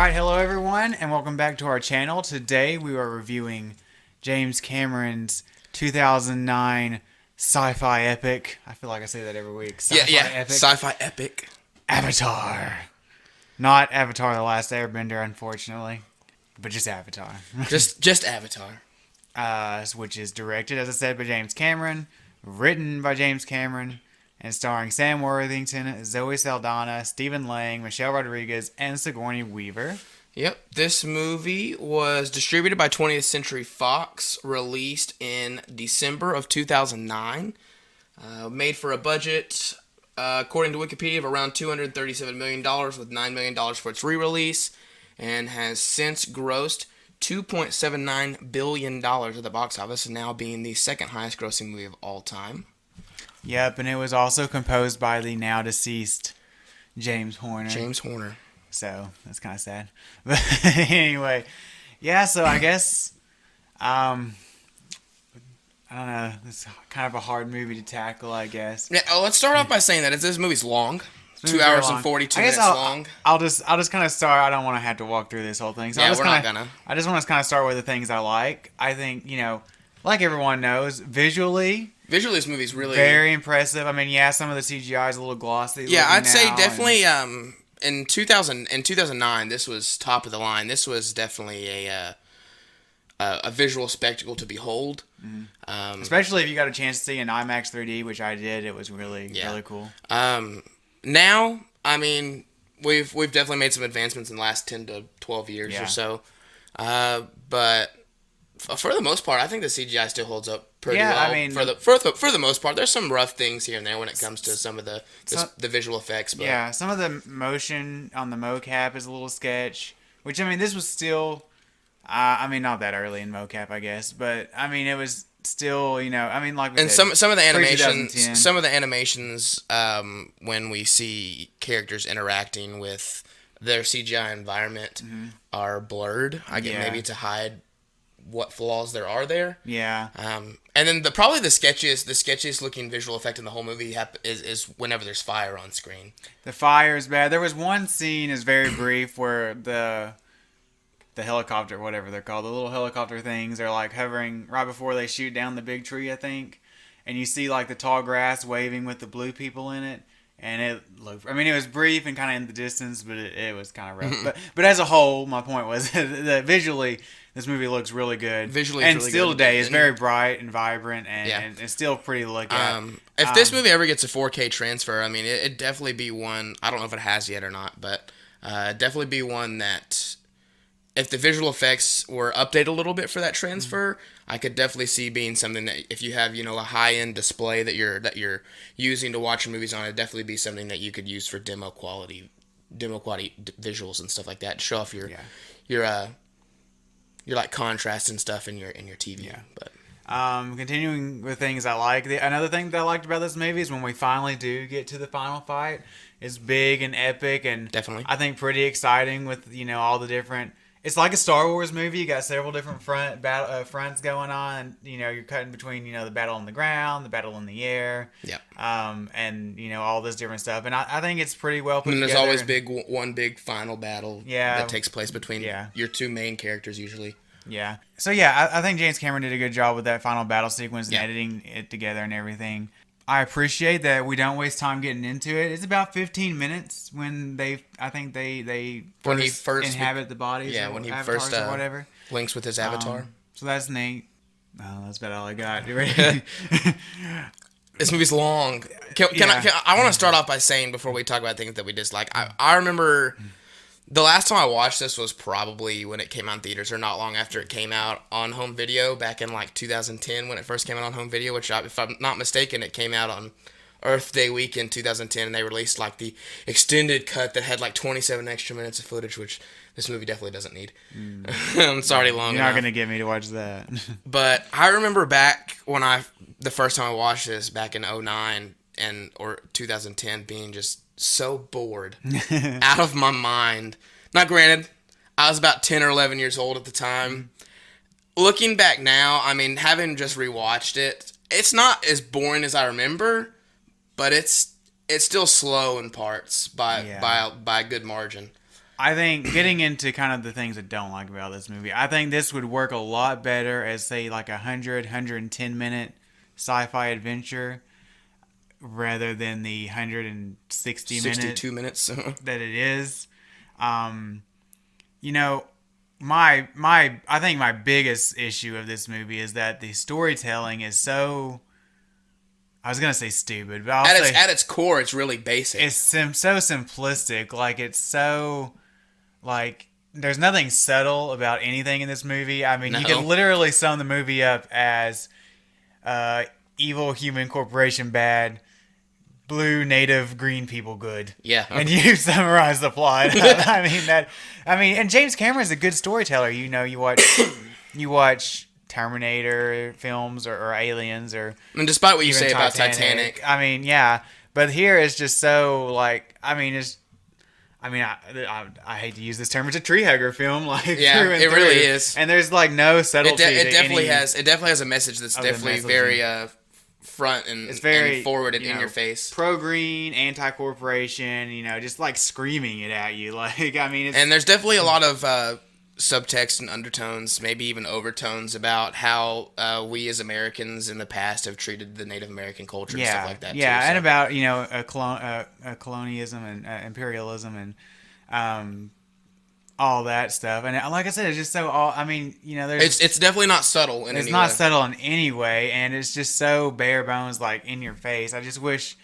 Alright, hello everyone, and welcome back to our channel. Today we are reviewing James Cameron's 2009 sci-fi epic. I feel like I say that every week. Sci-fi epic. Sci-fi epic. Avatar. Not Avatar The Last Airbender, unfortunately, but just Avatar. just Avatar. Which is directed, as I said, by James Cameron, written by James Cameron, and starring Sam Worthington, Zoe Saldana, Stephen Lang, Michelle Rodriguez, and Sigourney Weaver. Yep, this movie was distributed by 20th Century Fox, released in December of 2009. Made for a budget, according to Wikipedia, of around $237 million, with $9 million for its re-release, and has since grossed $2.79 billion at the box office, now being the second highest grossing movie of all time. Yep, and it was also composed by the now deceased James Horner. So that's kind of sad. But anyway, yeah. So I guess I don't know. It's kind of a hard movie to tackle, I guess. Yeah, let's start off by saying that this movie's long. 2 hours and 42 minutes long. I'll just kind of start. I don't want to have to walk through this whole thing. So yeah, we're not gonna. I just want to kind of start with the things I like. I think, like everyone knows, visually, this movie's really very impressive. I mean, yeah, some of the CGI is a little glossy. Yeah, I'd say definitely. In 2009, this was top of the line. This was definitely a visual spectacle to behold. Mm-hmm. Especially if you got a chance to see in IMAX 3D, which I did. It was really cool. Now, I mean, we've definitely made some advancements in the last 10 to 12 years or so. But for the most part, I think the CGI still holds up pretty well. I mean, for the most part, there's some rough things here and there when it comes to some of the visual effects. But yeah, some of the motion on the mocap is a little sketch. Which, I mean, this was still, not that early in mocap, I guess, but I mean, it was still, like we said, some of the animations, when we see characters interacting with their CGI environment, are blurred. I guess maybe to hide what flaws there are there. Yeah. And then the sketchiest looking visual effect in the whole movie is whenever there's fire on screen. The fire is bad. There was one scene, is very brief, where the helicopter, whatever they're called, the little helicopter things are like hovering right before they shoot down the big tree, I think. And you see like the tall grass waving with the blue people in it. And it looked, it was brief and kind of in the distance, but it was kind of rough. But as a whole, my point was that visually, this movie looks really good. Visually, and really still good. Today is very bright and vibrant, and it's still pretty to look at. If this movie ever gets a 4K transfer, I mean, it'd definitely be one. I don't know if it has yet or not, but definitely be one that, if the visual effects were updated a little bit for that transfer, I could definitely see being something that, if you have, a high-end display that you're using to watch your movies on, it'd definitely be something that you could use for demo quality visuals and stuff like that to show off your like contrast and stuff in your TV. Yeah. But continuing with things I like, another thing that I liked about this movie is when we finally do get to the final fight, it's big and epic and definitely, I think, pretty exciting with all the different. It's like a Star Wars movie. You got several different fronts going on. You're cutting between the battle on the ground, the battle in the air. Yeah. And all this different stuff. And I think it's pretty well put together. And there's always one big final battle. Yeah. That takes place between your two main characters usually. Yeah. So I think James Cameron did a good job with that final battle sequence and editing it together and everything. I appreciate that we don't waste time getting into it. It's about 15 minutes when he first inhabit the bodies. Yeah, when he first or whatever links with his avatar. So that's neat. Oh, that's about all I got. You ready? This movie's long. I want to start off by saying, before we talk about things that we dislike, I remember the last time I watched this was probably when it came out in theaters, or not long after it came out on home video back in like 2010 when it first came out on home video, which, if I'm not mistaken, it came out on Earth Day weekend 2010, and they released like the extended cut that had like 27 extra minutes of footage, which this movie definitely doesn't need. It's already long enough. You're not going to get me to watch that. But I remember back when the first time I watched this back in 2009 or 2010 being just so bored out of my mind. Now, granted, I was about 10 or 11 years old at the time. Looking back now, having just rewatched it, it's not as boring as I remember, but it's still slow in parts by a good margin. I think getting into kind of the things I don't like about this movie, I think this would work a lot better as, say, like 110-minute sci-fi adventure rather than the 160 62 minutes. that it is. You know, I think my biggest issue of this movie is that the storytelling is so, I was gonna say stupid, but At its core, it's really basic. it's so simplistic. Like, it's so, like, there's nothing subtle about anything in this movie. I mean, No. you can literally sum the movie up as evil human corporation bad, blue native green people good. Yeah. And you summarize the plot. And James Cameron's a good storyteller. You know, you watch Terminator films or Aliens or And despite what you even say about Titanic, I mean, yeah, but here it's just so, like, I hate to use this term. It's a tree hugger film, like, Yeah, through and it really through. is. And there's like no subtlety. it definitely has a message that's of the definitely messaging. very front and It's very and forward and you in know, your face. pro green, anti corporation. You know, just like screaming it at you. Like, I mean, it's, And there's definitely a lot of subtext and undertones, maybe even overtones about how we as Americans in the past have treated the Native American culture and stuff like that. yeah, too, and so. about, you know, colonialism and imperialism and all that stuff. And like I said, it's just so all. I mean, you know, there's It's definitely not subtle in it's any not way. subtle in any way, and it's just so bare bones, like in your face. I just wish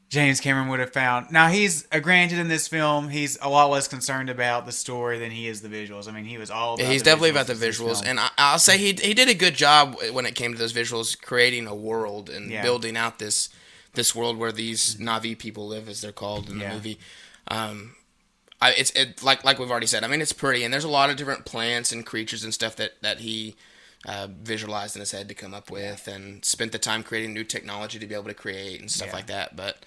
James Cameron would have found. Now he's granted in this film, he's a lot less concerned about the story than he is the visuals. I mean, he was all about. He's the definitely visuals about the of this visuals, film. and I'll say he did a good job when it came to those visuals, creating a world and Yeah. building out this world where these Na'vi people live, as they're called in the Yeah. movie. It's like we've already said. I mean, it's pretty, and there's a lot of different plants and creatures and stuff that he visualized in his head to come up with, and spent the time creating new technology to be able to create and stuff Yeah. like that. But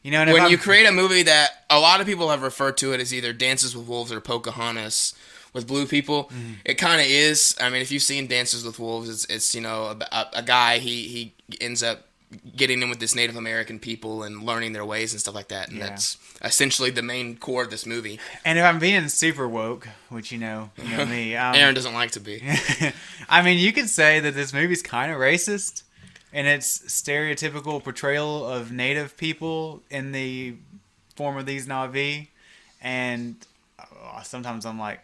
You know, and if when I'm- you create a movie that a lot of people have referred to it as either Dances with Wolves or Pocahontas with blue people, it kind of is. I mean, if you've seen Dances with Wolves, it's you know a guy he ends up getting in with this Native American people and learning their ways and stuff like that, and Yeah. that's essentially the main core of this movie. and if I'm being super woke, which you know me, Aaron doesn't like to be. I mean, you could say that this movie's kind of racist in its stereotypical portrayal of Native people in the form of these Na'vi, and sometimes I'm like,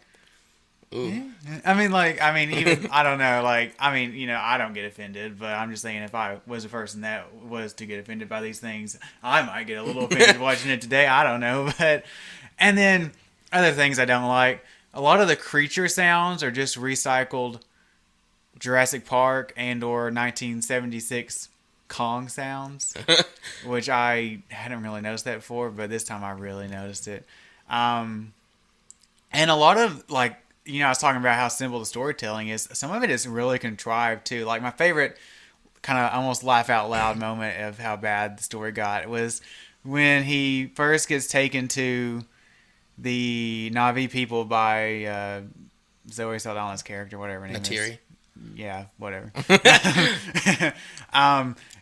Ooh. I mean, even I don't know, like, I mean, you know, I don't get offended, but I'm just saying, if I was a person that was to get offended by these things, I might get a little offended watching it today. I don't know, but and then other things I don't like. A lot of the creature sounds are just recycled Jurassic Park and or 1976 Kong sounds, which I hadn't really noticed that before, but this time I really noticed it. And a lot of, like, you know, I was talking about how simple the storytelling is. Some of it is really contrived too. Like, my favorite kind of almost laugh out loud moment of how bad the story got was when he first gets taken to the Na'vi people by Zoe Saldana's character, whatever her name Natiri. is. Yeah, whatever.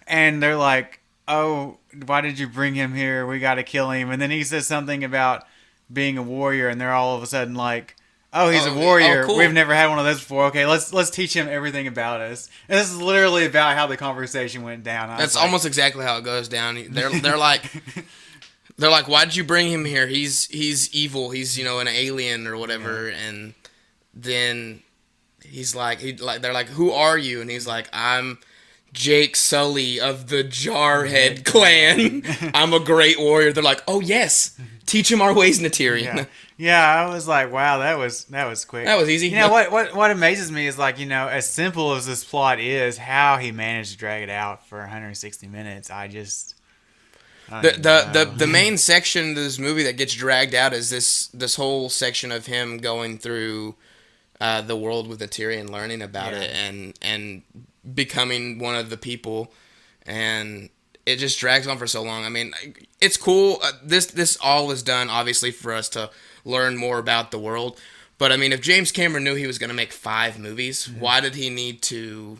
And they're like, "Oh, why did you bring him here? We got to kill him." And then he says something about being a warrior, and they're all of a sudden like, "Oh, he's a warrior. cool. We've never had one of those before. Okay, let's teach him everything about us." And this is literally about how the conversation went down. I was That's like, almost exactly how it goes down. They're like. They're like, why did you bring him here? He's evil. He's, you know, an alien or whatever. Yeah. And then he's like, they're like, who are you? And he's like, I'm Jake Sully of the Jarhead clan. I'm a great warrior. They're like, oh yes, teach him our ways, Natiri. Yeah, I was like, wow, that was quick. That was easy. You know what amazes me is, like, you know, as simple as this plot is, how he managed to drag it out for 160 minutes. The main section of this movie that gets dragged out is this whole section of him going through the world with Natiri and learning about it and becoming one of the people, and it just drags on for so long. I mean, it's cool. This all is done obviously for us to learn more about the world, but I mean, if James Cameron knew he was going to make 5 movies, why did he need to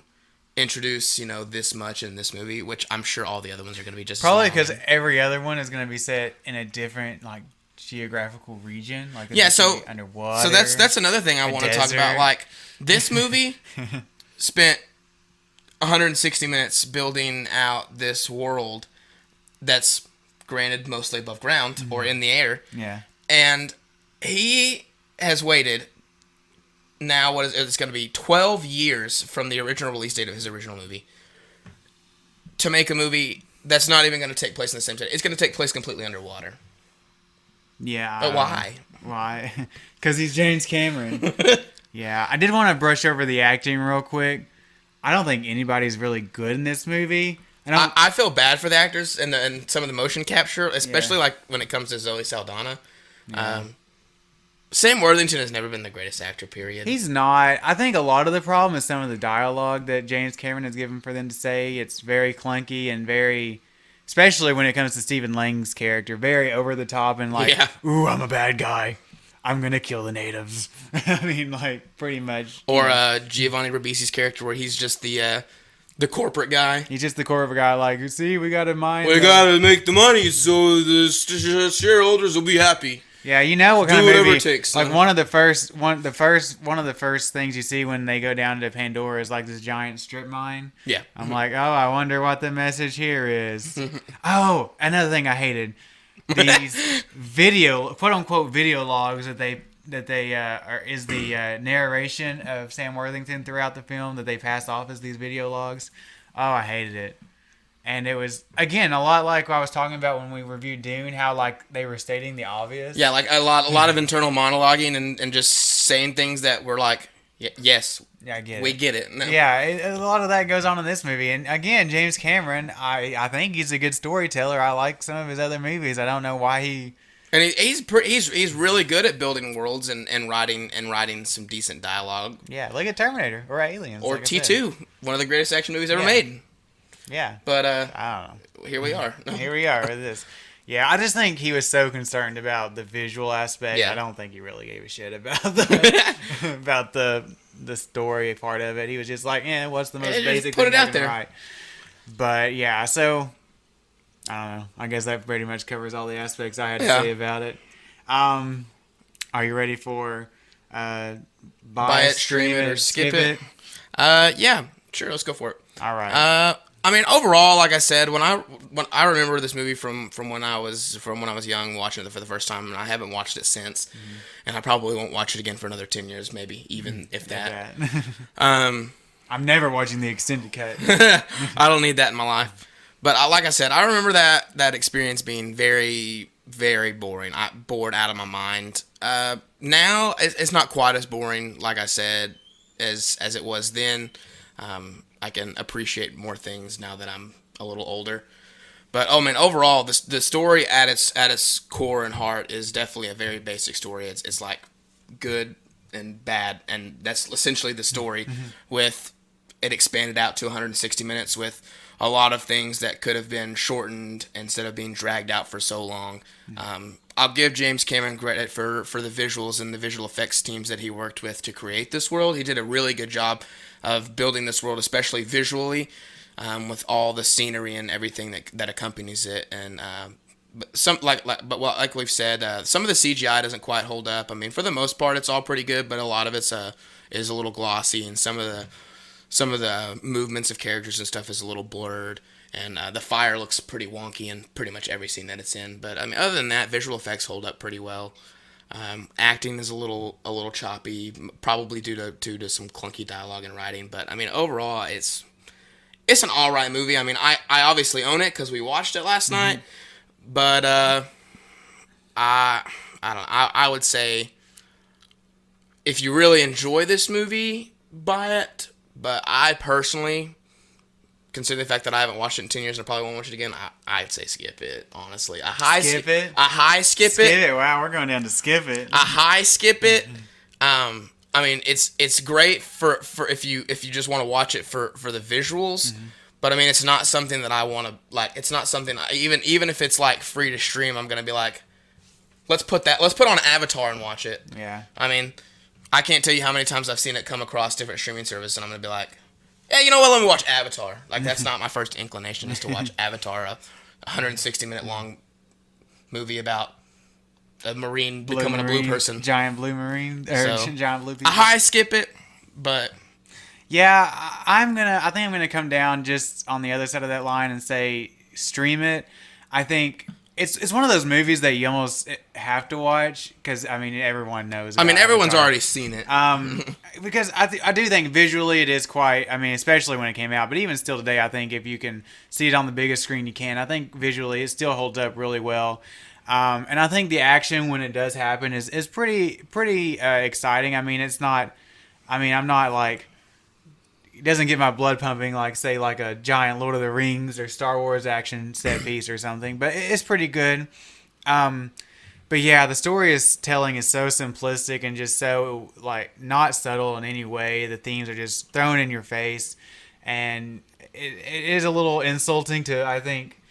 introduce, you know, this much in this movie, which I'm sure all the other ones are going to be just probably because every other one is going to be set in a different, like, geographical region. Like Yeah, so underwater. So that's another thing I want to talk about. desert. Like this movie spent 160 minutes building out this world that's granted mostly above ground or in the air, Yeah. and he has waited. Now, it's going to be 12 years from the original release date of his original movie to make a movie that's not even going to take place in the same city. It's going to take place completely underwater. Yeah. But why? Why? Because he's James Cameron. Yeah. I did want to brush over the acting real quick. I don't think anybody's really good in this movie. I feel bad for the actors and some of the motion capture, especially like when it comes to Zoe Saldana. Yeah. Sam Worthington has never been the greatest actor, period. He's not. I think a lot of the problem is some of the dialogue that James Cameron has given for them to say. It's very clunky and very, especially when it comes to Stephen Lang's character, very over the top and like, ooh, I'm a bad guy. I'm going to kill the natives. I mean, like, pretty much. Or Giovanni Ribisi's character where he's just the corporate guy. He's just the corporate guy, like, see, we got to mine. We got to make the money so the shareholders will be happy. Yeah, you know what kind Do of whatever movie? it takes, Like son. one of the first things you see when they go down to Pandora is like this giant strip mine. Yeah. I'm like, oh, I wonder what the message here is. Oh, another thing I hated: these quote unquote video logs that they is the narration of Sam Worthington throughout the film that they pass off as these video logs. Oh, I hated it. And it was, again, a lot like what I was talking about when we reviewed Dune, how, like, they were stating the obvious. Yeah, like a lot of internal monologuing and just saying things that were like, yes, Yeah, I get it. we get it. No. Yeah, a lot of that goes on in this movie. And, again, James Cameron, I think he's a good storyteller. I like some of his other movies. I don't know why he... And he's really good at building worlds and writing some decent dialogue. Yeah, look at Terminator or Aliens. Or like I said. T2, one of the greatest action movies ever Yeah. made. Yeah. But I don't know. here we are. Here we are with this. Yeah, I just think he was so concerned about the visual aspect. Yeah. I don't think he really gave a shit about the about the story part of it. He was just like, what's the most Just basic put thing it I out can there. write? But yeah, so I don't know. I guess that pretty much covers all the aspects I had to say about it. Are you ready for buy it, stream it, or skip it? Yeah, sure. Let's go for it. All right. I mean, overall, like I said, when I remember this movie from when I was young, watching it for the first time, and I haven't watched it since, and I probably won't watch it again for another 10 years, maybe even if that. I'm never watching the extended cut. I don't need that in my life. But like I said, I remember that experience being very, very boring. I bored out of my mind. Now it's not quite as boring, like I said, as it was then. I can appreciate more things now that I'm a little older. But oh man, overall, the story at its core and heart is definitely a very basic story. It's like good and bad, and that's essentially the story. With it expanded out to 160 minutes with a lot of things that could have been shortened instead of being dragged out for so long. I'll give James Cameron credit for the visuals and the visual effects teams that he worked with to create this world. He did a really good job of building this world, especially visually, with all the scenery and everything that accompanies it. And like we've said, some of the CGI doesn't quite hold up. I mean, for the most part, it's all pretty good, but a lot of it's is a little glossy, and some of the movements of characters and stuff is a little blurred. And the fire looks pretty wonky in pretty much every scene that it's in. But I mean, other than that, visual effects hold up pretty well. Acting is a little choppy, probably due to some clunky dialogue and writing. But I mean, overall, it's an all right movie. I mean, I obviously own it because we watched it last night. But I don't know. I would say if you really enjoy this movie, buy it. But I personally, considering the fact that I haven't watched it in 10 years and I probably won't watch it again, I'd say skip it, honestly. Skip it? A high skip Skip it. it. Wow, we're going down to skip it. A high skip it. I mean, it's great for if you just want to watch it for the visuals. But I mean, it's not something that I want to like. It's not something even if it's like free to stream, I'm gonna be like, let's put on Avatar and watch it. Yeah. I mean, I can't tell you how many times I've seen it come across different streaming services, and I'm gonna be like, yeah, you know what? Let me watch Avatar. Like, that's not my first inclination, is to watch Avatar, a 160-minute long movie about a marine becoming a blue person. Giant blue marine or So, giant blue people. I high skip it, but Yeah, I think I'm gonna come down just on the other side of that line and say stream it. I think it's one of those movies that you almost have to watch because I mean everyone knows. I mean about everyone's Avatar. already seen it. Because I do think visually it is quite. I mean, especially when it came out, but even still today, I think if you can see it on the biggest screen you can, I think visually it still holds up really well. And I think the action when it does happen is pretty exciting. I mean, it's not. I mean, I'm not like. It doesn't get my blood pumping like say like a giant Lord of the Rings or Star Wars action set piece or something, but it's pretty good. But yeah, the story is telling is so simplistic and just so like not subtle in any way. The themes are just thrown in your face, and it is a little insulting to I think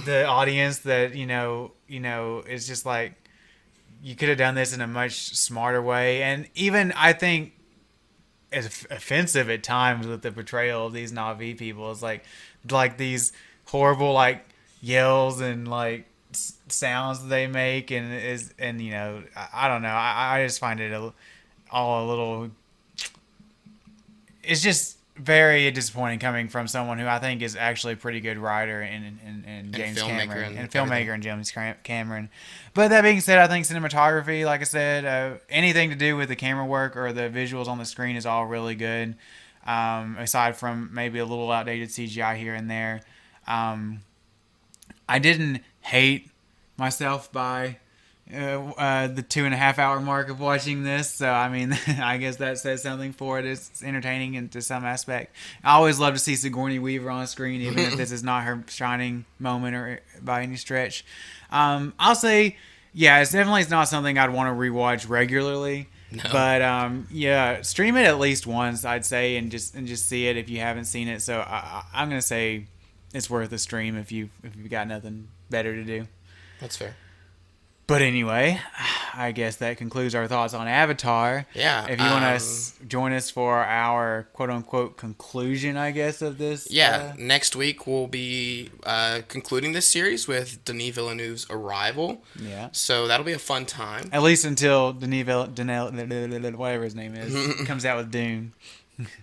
the audience that it's just like you could have done this in a much smarter way, and even I think it's offensive at times with the portrayal of these Na'vi people. It's like these horrible like yells and like sounds they make, and I don't know. I just find it all a little. It's just very disappointing coming from someone who I think is actually a pretty good writer and James Cameron and filmmaker and James Cameron. But that being said, I think cinematography, like I said, anything to do with the camera work or the visuals on the screen is all really good. Aside from maybe a little outdated CGI here and there, I didn't hate myself by the 2.5 hour mark of watching this, so I mean I guess that says something for it. It's entertaining into some aspect. I always love to see Sigourney Weaver on screen, even if this is not her shining moment or by any stretch. I'll say it's definitely not something I'd want to rewatch regularly. No. But stream it at least once, I'd say, and just see it if you haven't seen it. So I'm gonna say it's worth a stream if you've got nothing better to do. That's fair. But anyway, I guess that concludes our thoughts on Avatar. Yeah. If you want to join us for our quote-unquote conclusion, I guess, of this. Yeah. Next week we'll be concluding this series with Denis Villeneuve's Arrival. Yeah. So that'll be a fun time. At least until Denis Villeneuve, whatever his name is, comes out with Dune.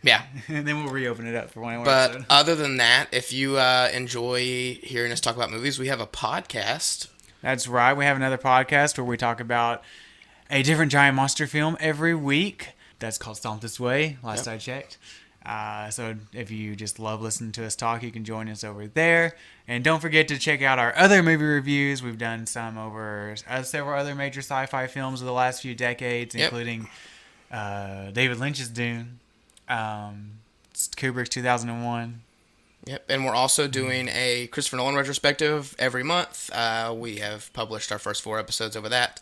Yeah. And then we'll reopen it up for one more But episode. other than that, if you enjoy hearing us talk about movies, we have a podcast. That's right. We have another podcast where we talk about a different giant monster film every week. That's called Stomp This Way, last I checked. So if you just love listening to us talk, you can join us over there. And don't forget to check out our other movie reviews. We've done some over several other major sci-fi films of the last few decades, including David Lynch's Dune, Kubrick's 2001. Yep, and we're also doing a Christopher Nolan retrospective every month. We have published our first 4 episodes over that.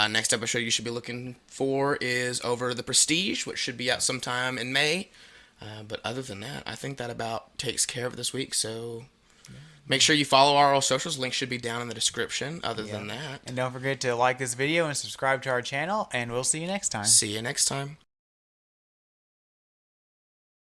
Next episode you should be looking for is over The Prestige, which should be out sometime in May. But other than that, I think that about takes care of it this week. So make sure you follow our socials. Links should be down in the description. Other than that. And don't forget to like this video and subscribe to our channel, and we'll see you next time. See you next time.